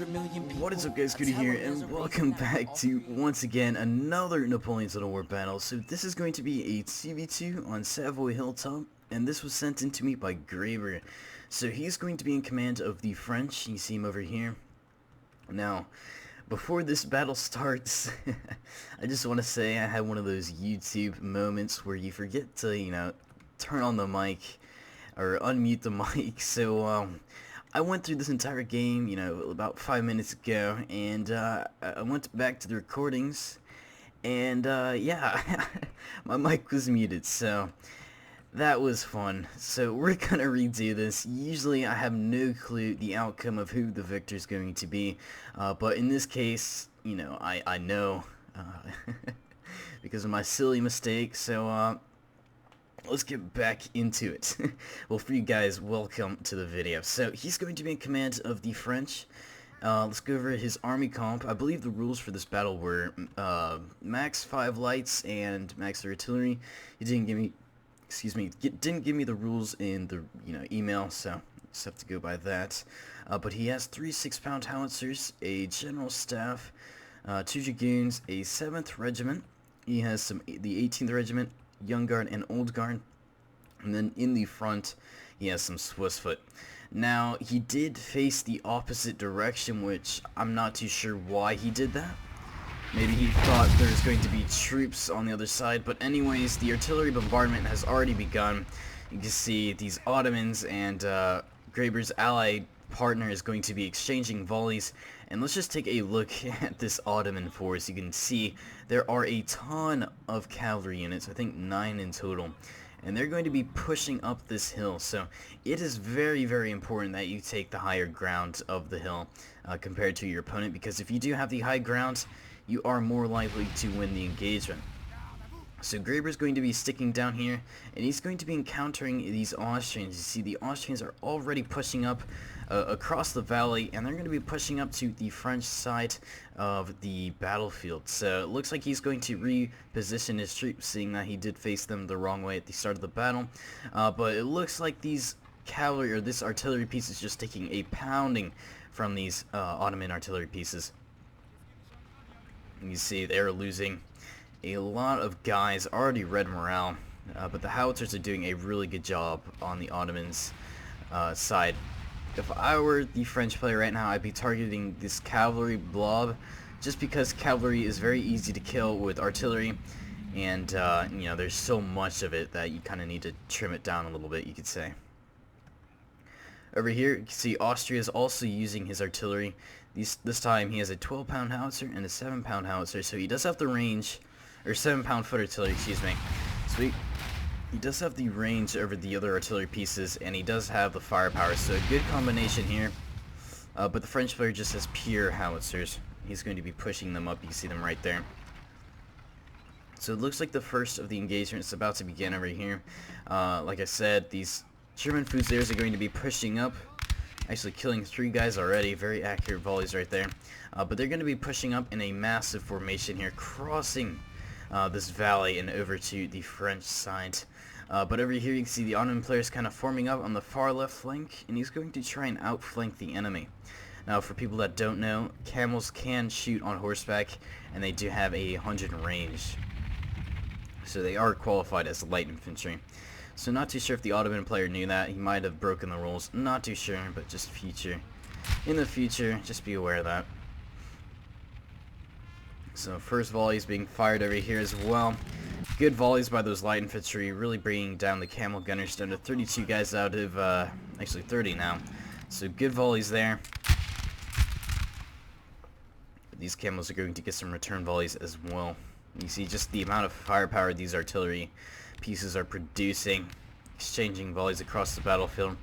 What is up, guys? Goody here, and welcome back to, once again, another Napoleon Civil War battle. So this is going to be a CV2 on Savoy Hilltop, and this was sent in to me by Graber. So he's going to be in command of the French. You see him over here. Now, before this battle starts, I just want to say I had one of those YouTube moments where you forget to, turn on the mic or unmute the mic. So, I went through this entire game, about 5 minutes ago, and I went back to the recordings, and yeah, my mic was muted, so that was fun. So we're gonna redo this. Usually I have no clue the outcome of who the victor is going to be, but in this case, I know, because of my silly mistake, so let's get back into it. Well, for you guys, welcome to the video. So he's going to be in command of the French. Let's go over his army comp. I believe the rules for this battle were max 5 lights and max artillery. He didn't give me, didn't give me the rules in the email, so just have to go by that. But he has 3 6-pound howitzers, a general staff, 2 dragoons, a 7th regiment. He has the 18th regiment, Young Guard and Old Guard, and then in the front he has some Swiss foot. Now he did face the opposite direction, which I'm not too sure why he did that. Maybe he thought there was going to be troops on the other side, but anyways, the artillery bombardment has already begun. You can see these Ottomans and Graber's allied partner is going to be exchanging volleys, and let's just take a look at this Ottoman force. You can see there are a ton of cavalry units, I think 9 in total, and they're going to be pushing up this hill. So it is very, very important that you take the higher ground of the hill compared to your opponent, because if you do have the high ground, you are more likely to win the engagement. So Graber's going to be sticking down here, and he's going to be encountering these Austrians. You see the Austrians are already pushing up across the valley, and they're going to be pushing up to the French side of the battlefield. So it looks like he's going to reposition his troops, seeing that he did face them the wrong way at the start of the battle. But it looks like these cavalry, or this artillery piece, is just taking a pounding from these Ottoman artillery pieces. You see they're losing a lot of guys, already red morale, but the howitzers are doing a really good job on the Ottomans' side. If I were the French player right now, I'd be targeting this cavalry blob, just because cavalry is very easy to kill with artillery, and there's so much of it that you kind of need to trim it down a little bit, you could say. Over here, you can see Austria is also using his artillery. This time he has a 12-pound howitzer and a 7-pound howitzer, so he does have the range, or 7-pound foot artillery, excuse me. So he does have the range over the other artillery pieces, and he does have the firepower, so a good combination here. But the French player just has pure howitzers. He's going to be pushing them up. You can see them right there. So it looks like the first of the engagement is about to begin over here. Like I said, these German fusiliers are going to be pushing up, actually killing 3 guys already. Very accurate volleys right there. But they're going to be pushing up in a massive formation here, crossing this valley and over to the French side. But over here you can see the Ottoman player is kind of forming up on the far left flank, and he's going to try and outflank the enemy. Now, for people that don't know, camels can shoot on horseback, and they do have a 100 range, so they are qualified as light infantry. So not too sure if the Ottoman player knew that. He might have broken the rules, not too sure, but just in the future, just be aware of that. So first volley is being fired over here as well. Good volleys by those light infantry, really bringing down the camel gunners down to 32 guys out of, actually 30 now. So good volleys there. But these camels are going to get some return volleys as well. You see just the amount of firepower these artillery pieces are producing, exchanging volleys across the battlefield.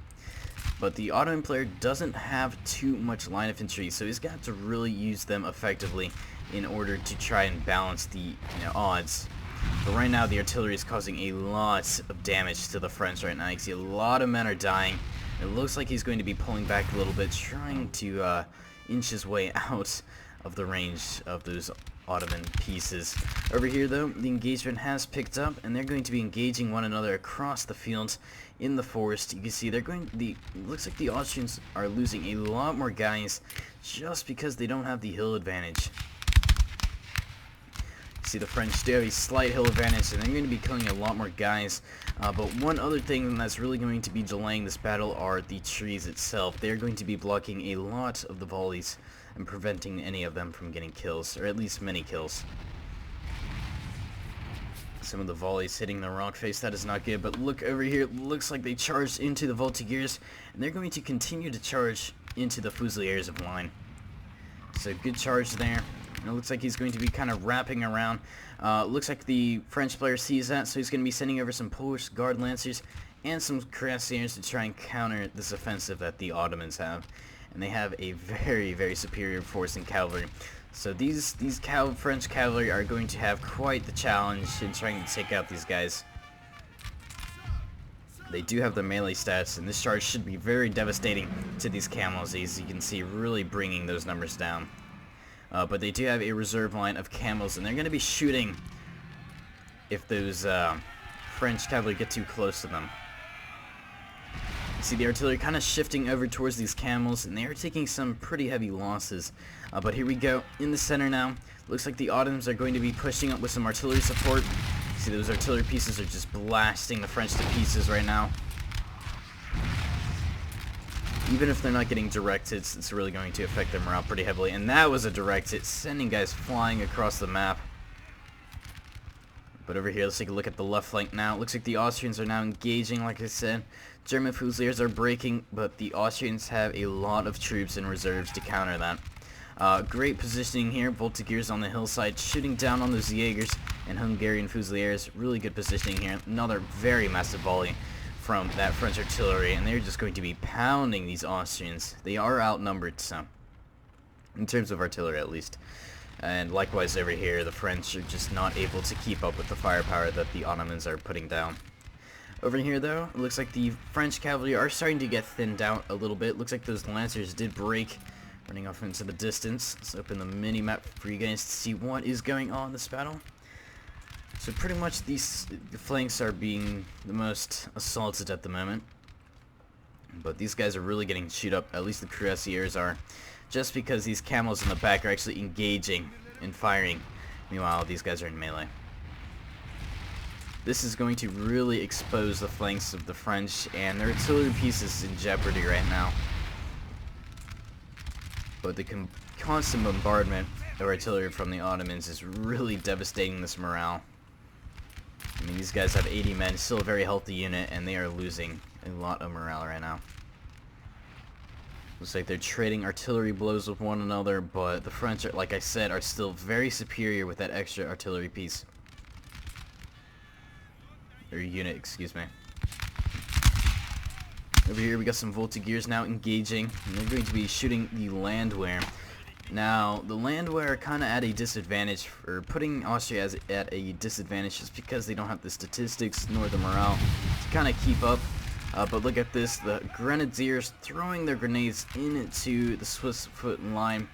But the Ottoman player doesn't have too much line infantry, so he's got to really use them effectively in order to try and balance the odds. But right now the artillery is causing a lot of damage to the French right now. You can see a lot of men are dying. It looks like he's going to be pulling back a little bit, trying to inch his way out of the range of those Ottoman pieces. Over here though, the engagement has picked up, and they're going to be engaging one another across the field in the forest. You can see they're going, looks like the Austrians are losing a lot more guys just because they don't have the hill advantage. See, the French do have a slight hill advantage, and they're going to be killing a lot more guys. But one other thing that's really going to be delaying this battle are the trees itself. They're going to be blocking a lot of the volleys and preventing any of them from getting kills, or at least many kills. Some of the volleys hitting the rock face, that is not good. But look over here, it looks like they charged into the Voltigeurs, and they're going to continue to charge into the Fusiliers of line. So good charge there. And it looks like he's going to be kind of wrapping around. Looks like the French player sees that, so he's going to be sending over some Polish Guard Lancers and some Cuirassiers to try and counter this offensive that the Ottomans have. And they have a very, very superior force in cavalry. So these French cavalry are going to have quite the challenge in trying to take out these guys. They do have the melee stats, and this charge should be very devastating to these camels, as you can see, really bringing those numbers down. But they do have a reserve line of camels, and they're going to be shooting if those French cavalry get too close to them. You see the artillery kind of shifting over towards these camels, and they are taking some pretty heavy losses. But here we go in the center now. Looks like the Ottomans are going to be pushing up with some artillery support. See, those artillery pieces are just blasting the French to pieces right now. Even if they're not getting direct hits, it's really going to affect their morale pretty heavily. And that was a direct hit, sending guys flying across the map. But over here, let's take a look at the left flank now. It looks like the Austrians are now engaging, like I said. German Fusiliers are breaking, but the Austrians have a lot of troops in reserves to counter that. Great positioning here. Voltigeurs on the hillside, shooting down on those Jaegers and Hungarian Fusiliers. Really good positioning here. Another very massive volley from that French artillery, and they're just going to be pounding these Austrians. They are outnumbered, so in terms of artillery at least. And likewise over here, the French are just not able to keep up with the firepower that the Ottomans are putting down. Over here though, it looks like the French cavalry are starting to get thinned out a little bit. Looks like those Lancers did break, running off into the distance. Let's open the mini-map for you guys to see what is going on in this battle. So pretty much the flanks are being the most assaulted at the moment. But these guys are really getting chewed up, at least the Cuirassiers are, just because these camels in the back are actually engaging and firing. Meanwhile, these guys are in melee. This is going to really expose the flanks of the French, and their artillery piece is in jeopardy right now. But the constant bombardment of artillery from the Ottomans is really devastating this morale. I mean, these guys have 80 men, still a very healthy unit, and they are losing a lot of morale right now. Looks like they're trading artillery blows with one another, but the French, are, like I said, are still very superior with that extra artillery piece. Or unit, excuse me. Over here we got some Voltigeurs now engaging, and they're going to be shooting the Landwehr. Now, the Landwehr are kind of at a disadvantage, or putting Austria at a disadvantage just because they don't have the statistics nor the morale to kind of keep up. But look at this, the Grenadiers throwing their grenades into the Swiss foot line,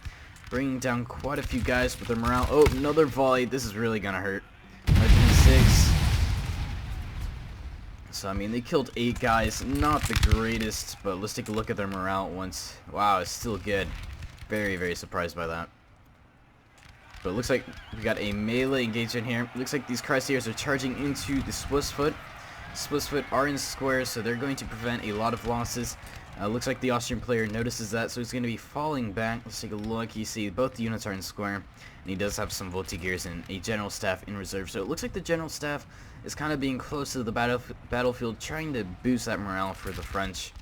bringing down quite a few guys with their morale. Oh, another volley. This is really going to hurt. 106. So, I mean, they killed 8 guys. Not the greatest, but let's take a look at their morale once. Wow, it's still good. Very, very surprised by that. But it looks like we got a melee engagement here. Looks like these Cuirassiers are charging into the Swiss foot. Swiss foot are in squares, so they're going to prevent a lot of losses. Looks like the Austrian player notices that, so he's going to be falling back. Let's take a look. You see both the units are in square, and he does have some Voltigeurs and a general staff in reserve. So it looks like the general staff is kind of being close to the battlefield, trying to boost that morale for the French.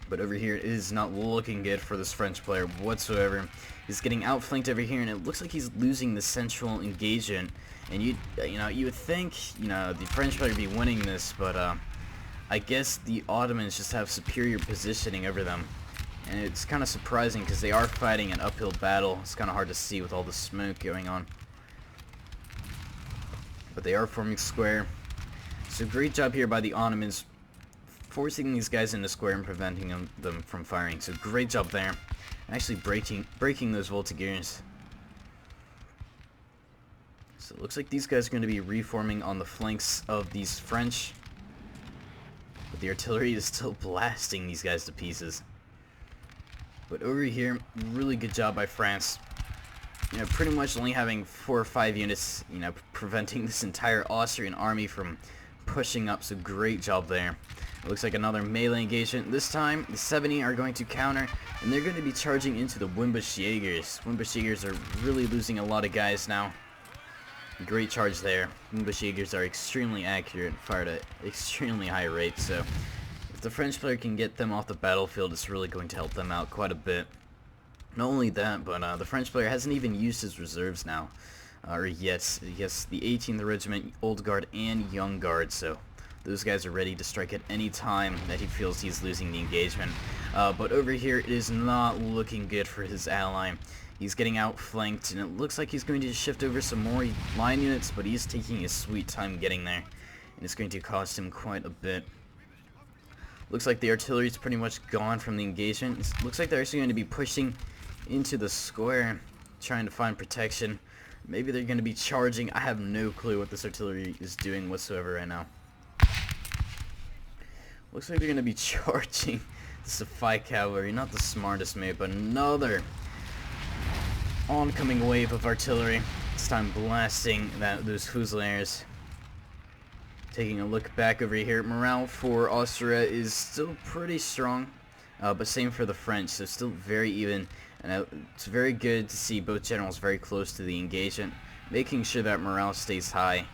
But over here, it is not looking good for this French player whatsoever. He's getting outflanked over here, and it looks like he's losing the central engagement. And you would think, the French player would be winning this, but I guess the Ottomans just have superior positioning over them. And it's kind of surprising because they are fighting an uphill battle. It's kind of hard to see with all the smoke going on. But they are forming square. So great job here by the Ottomans, forcing these guys into square and preventing them from firing. So great job there. actually breaking those Voltigeurs. So it looks like these guys are going to be reforming on the flanks of these French. But the artillery is still blasting these guys to pieces. But over here, really good job by France. You know, pretty much only having 4 or 5 units, you know, preventing this entire Austrian army from pushing up. So great job there. It looks like another melee engagement. This time, the 70 are going to counter, and they're going to be charging into the Wimbush-Jägers. Wimbush-Jägers are really losing a lot of guys now. Great charge there. Wimbush-Jägers are extremely accurate and fired at extremely high rates, so if the French player can get them off the battlefield, it's really going to help them out quite a bit. Not only that, but the French player hasn't even used his reserves now, or yet. He has the 18th Regiment, Old Guard, and Young Guard, so those guys are ready to strike at any time that he feels he's losing the engagement. But over here, it is not looking good for his ally. He's getting outflanked, and it looks like he's going to shift over some more line units, but he's taking his sweet time getting there, and it's going to cost him quite a bit. Looks like the artillery is pretty much gone from the engagement. It looks like they're actually going to be pushing into the square, trying to find protection. Maybe they're going to be charging. I have no clue what this artillery is doing whatsoever right now. Looks like they're going to be charging the Supply Cavalry. Not the smartest move, but another oncoming wave of artillery. This time blasting those Fusiliers. Taking a look back over here, morale for Austria is still pretty strong, but same for the French, so still very even. And it's very good to see both generals very close to the engagement, making sure that morale stays high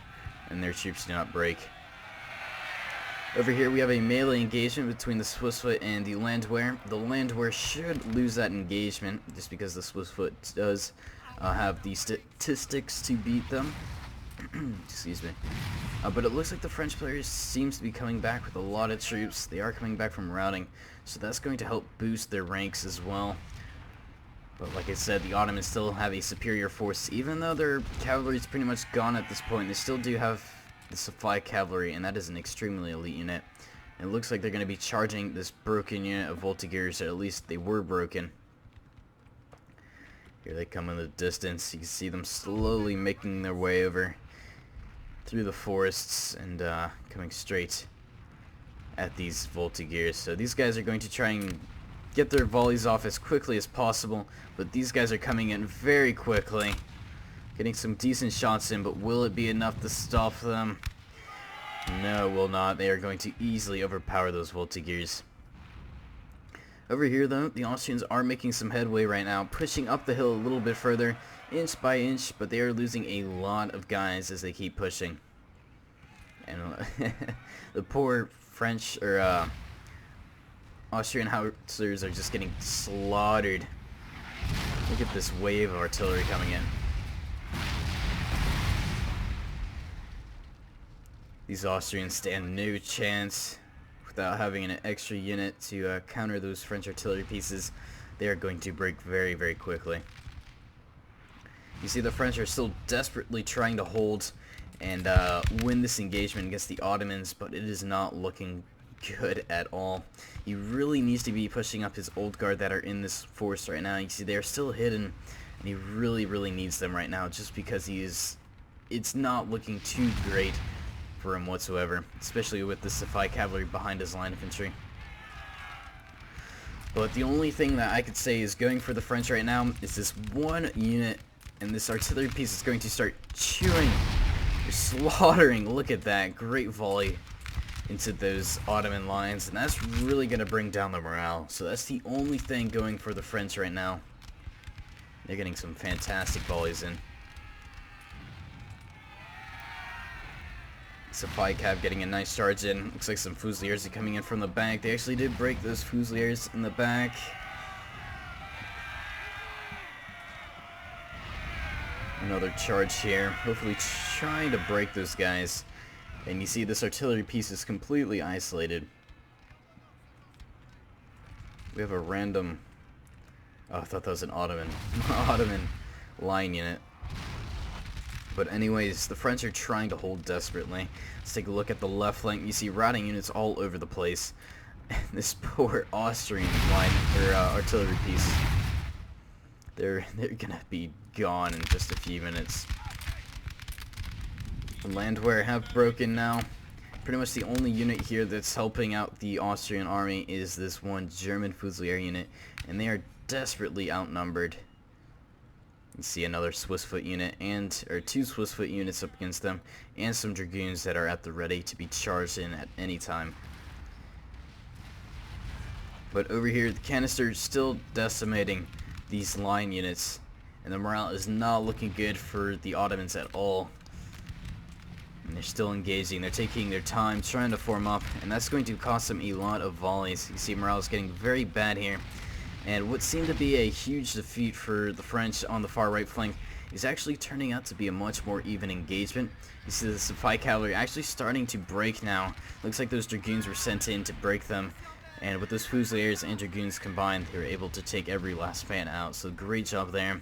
and their troops do not break. Over here we have a melee engagement between the Swissfoot and the Landwehr. The Landwehr should lose that engagement just because the Swissfoot does have the statistics to beat them. Excuse me. But it looks like the French players seems to be coming back with a lot of troops. They are coming back from routing, so that's going to help boost their ranks as well. But like I said, the Ottomans still have a superior force. Even though their cavalry is pretty much gone at this point, they still do have the Supply Cavalry, and that is an extremely elite unit. And it looks like they're going to be charging this broken unit of Voltigeurs, or at least they were broken. Here they come in the distance. You can see them slowly making their way over through the forests and coming straight at these Voltigeurs. So these guys are going to try and get their volleys off as quickly as possible, but these guys are coming in very quickly. Getting some decent shots in, but will it be enough to stop them? No, it will not. They are going to easily overpower those Voltigeurs. Over here, though, the Austrians are making some headway right now, pushing up the hill a little bit further, inch by inch, but they are losing a lot of guys as they keep pushing. And the poor French, or Austrian howitzers are just getting slaughtered. Look at this wave of artillery coming in. These Austrians stand no chance without having an extra unit to counter those French artillery pieces. They are going to break very, very quickly. You see the French are still desperately trying to hold and win this engagement against the Ottomans, but it is not looking good at all. He really needs to be pushing up his Old Guard that are in this force right now. You see they are still hidden, and he really, really needs them right now just because it's not looking too great for him whatsoever, especially with the Supply Cavalry behind his line of infantry. But the only thing that I could say is going for the French right now is this one unit, and this artillery piece is going to start chewing, slaughtering. Look at that, great volley into those Ottoman lines, and that's really going to bring down the morale. So that's the only thing going for the French right now. They're getting some fantastic volleys in. Supply Cav getting a nice charge in. Looks like some Fusiliers are coming in from the back. They actually did break those Fusiliers in the back. Another charge here. Hopefully trying to break those guys. And you see this artillery piece is completely isolated. We have a random... Oh, I thought that was an Ottoman. Ottoman line unit. But anyways, the French are trying to hold desperately. Let's take a look at the left flank. You see routing units all over the place. And this poor Austrian line, or artillery piece they're gonna be gone in just a few minutes. The Landwehr have broken now. Pretty much the only unit here that's helping out the Austrian army is this one German Fusilier unit, and they are desperately outnumbered. You see another Swiss foot unit or two Swiss foot units up against them, and some dragoons that are at the ready to be charged in at any time. But over here, the canister is still decimating these line units, and the morale is not looking good for the Ottomans at all. And they're still engaging. They're taking their time, trying to form up, and that's going to cost them a lot of volleys. You see morale is getting very bad here. And what seemed to be a huge defeat for the French on the far right flank is actually turning out to be a much more even engagement. You see the supply cavalry actually starting to break now. Looks like those dragoons were sent in to break them. And with those Fusiliers and dragoons combined, they were able to take every last man out. So great job there.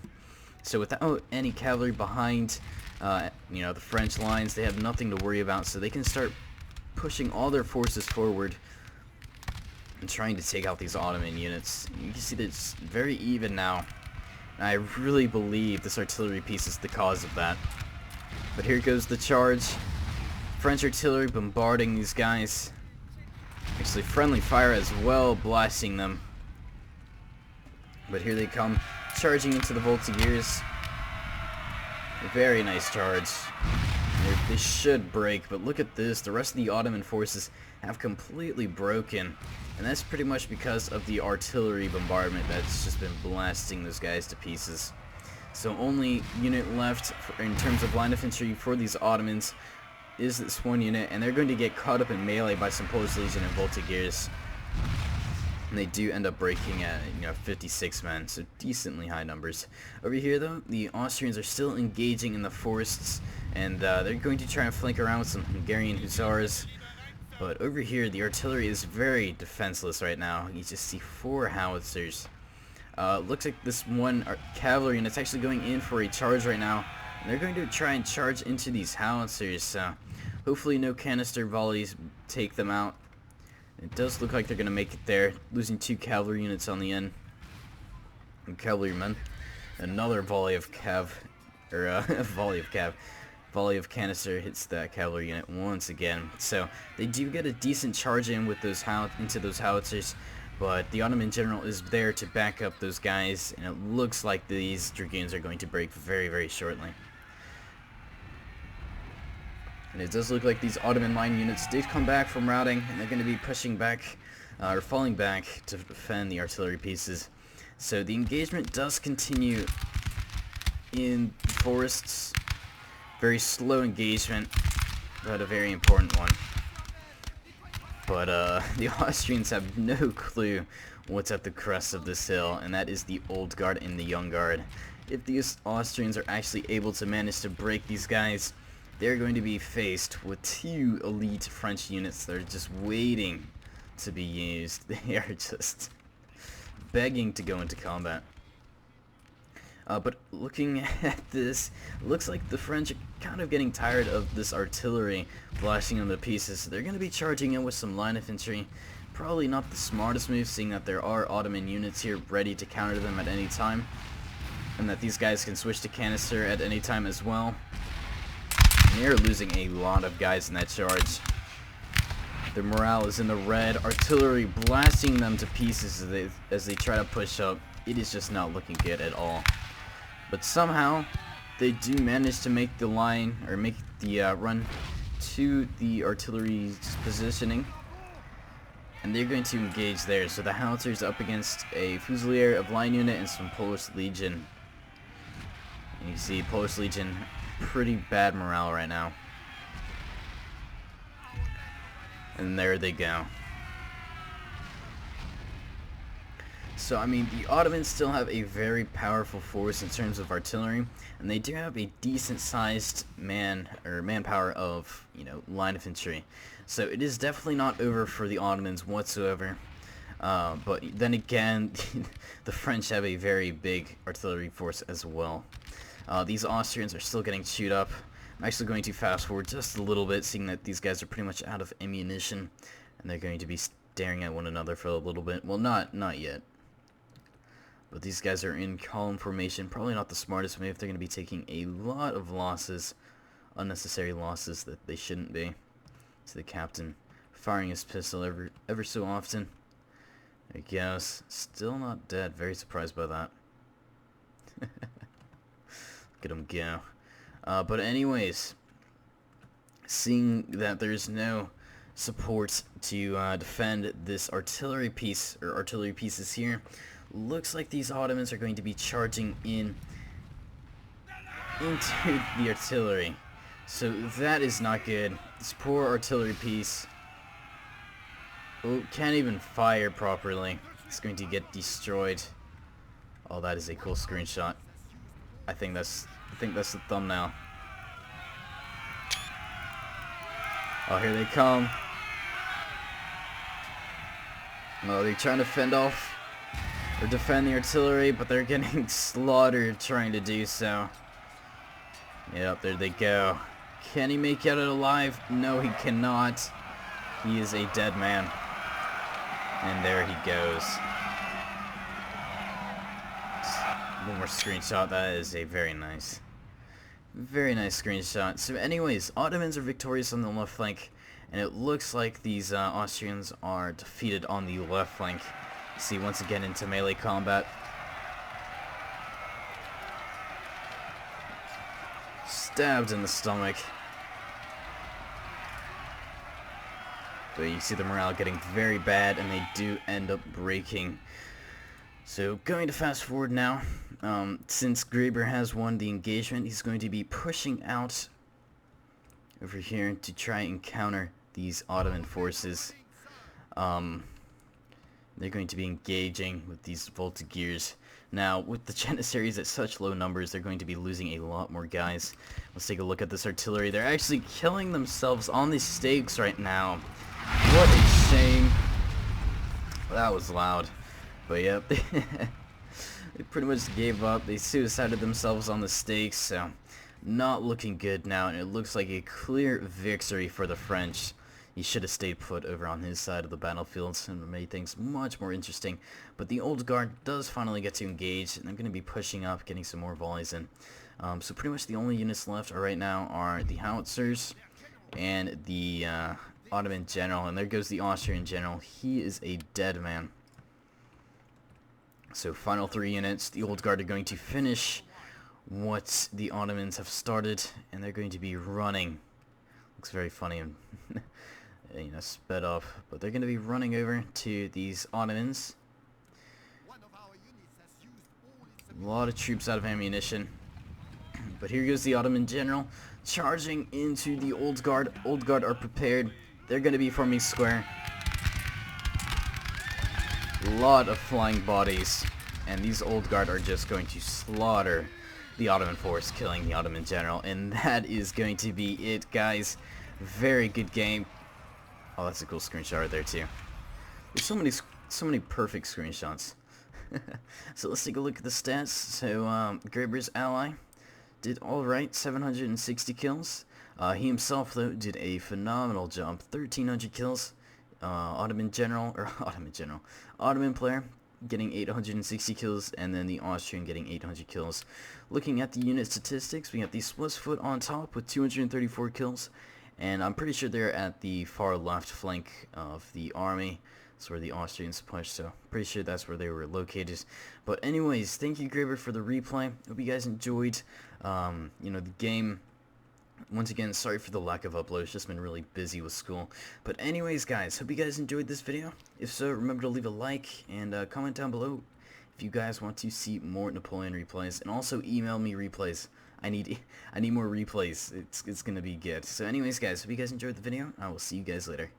So without any cavalry behind, the French lines, they have nothing to worry about. So they can start pushing all their forces forward and trying to take out these Ottoman units. You can see that it's very even now. And I really believe this artillery piece is the cause of that. But here goes the charge. French artillery bombarding these guys. Actually, friendly fire as well, blasting them. But here they come, charging into the Voltigeurs. A very nice charge. They should break, but look at this. The rest of the Ottoman forces have completely broken. And that's pretty much because of the artillery bombardment that's just been blasting those guys to pieces. So only unit left in terms of line infantry for these Ottomans is this one unit, and they're going to get caught up in melee by some Polish Legion and Voltigeurs. And they do end up breaking at 56 men, so decently high numbers. Over here though, the Austrians are still engaging in the forests, and they're going to try and flank around with some Hungarian hussars. But over here, the artillery is very defenseless right now. You just see 4 howitzers. Looks like this one cavalry, and it's actually going in for a charge right now. And they're going to try and charge into these howitzers. Hopefully no canister volleys take them out. It does look like they're going to make it there, losing 2 cavalry units on the end. And cavalrymen. Another volley of volley of canister hits that cavalry unit once again. So they do get a decent charge in with those into those howitzers, but the Ottoman general is there to back up those guys, and it looks like these dragoons are going to break very, very shortly. And it does look like these Ottoman line units did come back from routing, and they're going to be pushing back, or falling back to defend the artillery pieces. So the engagement does continue in forests. Very slow engagement, but a very important one. But the Austrians have no clue what's at the crest of this hill, and that is the Old Guard and the Young Guard. If these Austrians are actually able to manage to break these guys, they're going to be faced with 2 elite French units that are just waiting to be used. They are just begging to go into combat. But looking at this, looks like the French are kind of getting tired of this artillery blasting them to pieces. So they're going to be charging in with some line infantry. Probably not the smartest move, seeing that there are Ottoman units here ready to counter them at any time, and that these guys can switch to canister at any time as well. And they're losing a lot of guys in that charge. Their morale is in the red. Artillery blasting them to pieces as they try to push up. It is just not looking good at all. But somehow, they do manage to make the line, or make the run to the artillery's positioning. And they're going to engage there. So the howitzers up against a Fusilier of line unit and some Polish Legion. And you see Polish Legion, pretty bad morale right now. And there they go. So, I mean, the Ottomans still have a very powerful force in terms of artillery, and they do have a decent-sized manpower of, line infantry. So it is definitely not over for the Ottomans whatsoever. But then again, the French have a very big artillery force as well. These Austrians are still getting chewed up. I'm actually going to fast forward just a little bit, seeing that these guys are pretty much out of ammunition, and they're going to be staring at one another for a little bit. Well, not yet. But these guys are in column formation. Probably not the smartest move. They're going to be taking a lot of losses. Unnecessary losses that they shouldn't be. To the captain. Firing his pistol ever so often. There he goes. Still not dead. Very surprised by that. Look at him go. But anyways. Seeing that there's no support to defend this artillery piece, or artillery pieces here, looks like these Ottomans are going to be charging into the artillery. So that is not good. This poor artillery piece, oh, can't even fire properly. It's going to get destroyed. Oh, that is a cool screenshot. I think that's the thumbnail. Oh, here they come. Oh, they're trying to fend off or defend the artillery, but they're getting slaughtered trying to do so. Yep, there they go. Can he make it out alive? No, he cannot. He is a dead man. And there he goes. One more screenshot. That is a very nice screenshot. So anyways, Ottomans are victorious on the left flank, and it looks like these Austrians are defeated on the left flank. See, once again into melee combat. Stabbed in the stomach. But you see the morale getting very bad, and they do end up breaking. So going to fast forward now. Since Graber has won the engagement, he's going to be pushing out over here to try and counter these Ottoman forces. They're going to be engaging with these Voltigeurs. Now, with the Janissaries at such low numbers, they're going to be losing a lot more guys. Let's take a look at this artillery. They're actually killing themselves on the stakes right now. What a shame. That was loud. But yep, they pretty much gave up. They suicided themselves on the stakes, so not looking good now, and it looks like a clear victory for the French. He should have stayed put over on his side of the battlefield and made things much more interesting. But the Old Guard does finally get to engage, and I'm going to be pushing up, getting some more volleys in. So pretty much the only units left right now are the Howitzers and the Ottoman General, and there goes the Austrian General. He is a dead man. So final 3 units, the Old Guard are going to finish what the Ottomans have started, and they're going to be running. Looks very funny and you know, sped up, but they're going to be running over to these Ottomans. A lot of troops out of ammunition, but here goes the Ottoman General charging into the Old Guard. Old Guard are prepared. They're going to be forming square. A lot of flying bodies, and these Old Guard are just going to slaughter the Ottoman force, killing the Ottoman General, and that is going to be it, guys. Very good game. Oh, that's a cool screenshot right there too. There's so many perfect screenshots. So let's take a look at the stats. So Graber's ally did all right, 760 kills. He himself though did a phenomenal job, 1,300 kills. Ottoman player getting 860 kills, and then the Austrian getting 800 kills. Looking at the unit statistics, we have the Swiss foot on top with 234 kills, and I'm pretty sure they're at the far left flank of the army. That's where the Austrians pushed, so pretty sure that's where they were located. But anyways, thank you, Graber, for the replay. Hope you guys enjoyed you know, the game. Once again, sorry for the lack of uploads, just been really busy with school. But anyways, guys, hope you guys enjoyed this video. If so, remember to leave a like and comment down below if you guys want to see more Napoleon replays, and also email me replays. I need more replays. It's gonna be good. So anyways, guys, hope you guys enjoyed the video. I will see you guys later.